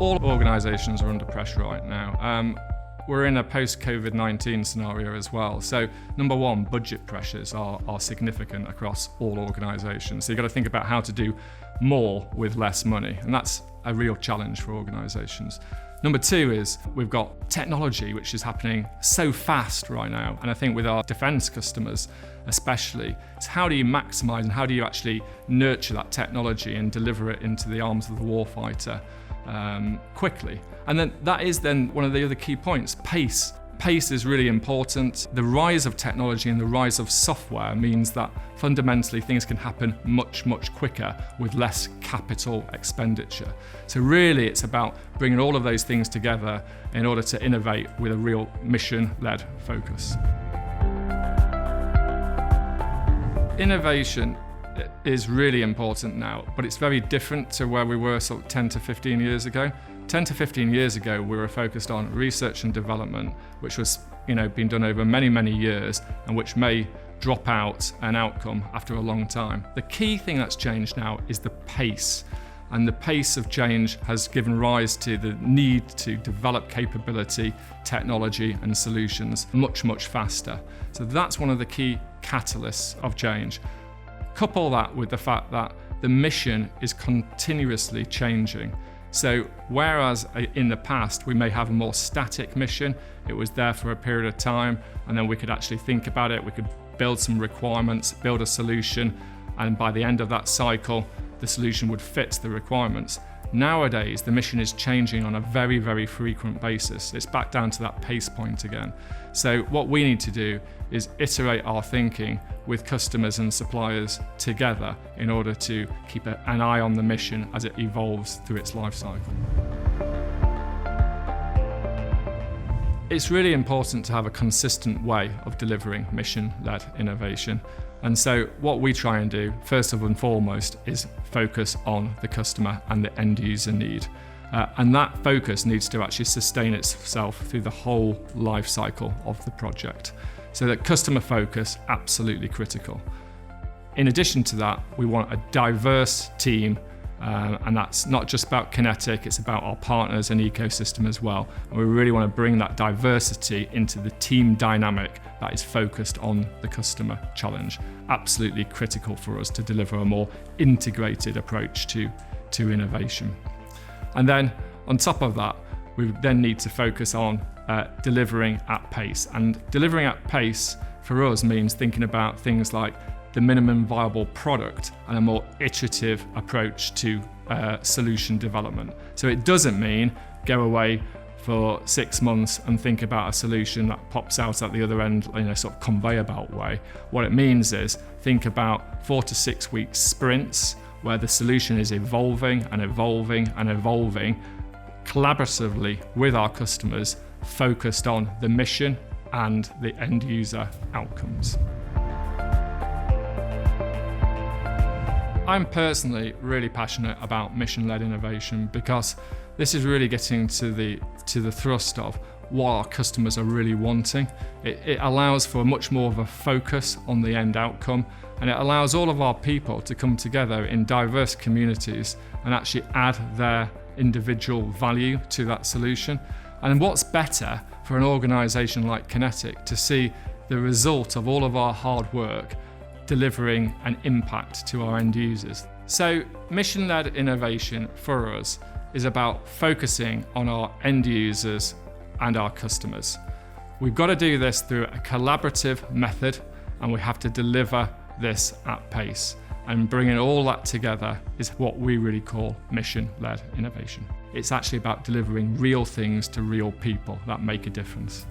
All organisations are under pressure right now. We're in a post-COVID-19 scenario as well. So number one, budget pressures are significant across all organisations. So you've got to think about how to do more with less money, and that's a real challenge for organisations. Number two is we've got technology, which is happening so fast right now. And I think with our defence customers especially, it's how do you maximise and how do you actually nurture that technology and deliver it into the arms of the warfighter quickly. And then that is then one of the other key points, pace. Pace is really important. The rise of technology and the rise of software means that fundamentally things can happen much, much quicker with less capital expenditure. So really it's about bringing all of those things together in order to innovate with a real mission-led focus. Innovation is really important now, but it's very different to where we were sort of 10 to 15 years ago. 10 to 15 years ago, we were focused on research and development, which was been done over many, many years and which may drop out an outcome after a long time. The key thing that's changed now is the pace. And the pace of change has given rise to the need to develop capability, technology and solutions much, much faster. So that's one of the key catalysts of change. Couple that with the fact that the mission is continuously changing. So whereas in the past we may have a more static mission, it was there for a period of time and then we could actually think about it, we could build some requirements, build a solution, and by the end of that cycle the solution would fit the requirements. Nowadays the mission is changing on a very, very frequent basis. It's back down to that pace point again. So what we need to do is iterate our thinking with customers and suppliers together in order to keep an eye on the mission as it evolves through its life cycle. It's really important to have a consistent way of delivering mission-led innovation. And so what we try and do, first and foremost, is focus on the customer and the end user need. And that focus needs to actually sustain itself through the whole life cycle of the project. So that customer focus, absolutely critical. In addition to that, we want a diverse team, and that's not just about QinetiQ, it's about our partners and ecosystem as well. And we really want to bring that diversity into the team dynamic that is focused on the customer challenge. Absolutely critical for us to deliver a more integrated approach to innovation. And then on top of that, we then need to focus on delivering at pace. And delivering at pace for us means thinking about things like the minimum viable product and a more iterative approach to solution development. So it doesn't mean go away for 6 months and think about a solution that pops out at the other end in a sort of conveyor belt way. What it means is think about 4 to 6 week sprints where the solution is evolving and evolving and evolving collaboratively with our customers, focused on the mission and the end user outcomes. I'm personally really passionate about mission-led innovation because this is really getting to the thrust of what our customers are really wanting. It allows for much more of a focus on the end outcome, and it allows all of our people to come together in diverse communities and actually add their individual value to that solution. And what's better for an organisation like QinetiQ to see the result of all of our hard work delivering an impact to our end users. So mission-led innovation for us is about focusing on our end users and our customers. We've got to do this through a collaborative method, and we have to deliver this at pace. And bringing all that together is what we really call mission-led innovation. It's actually about delivering real things to real people that make a difference.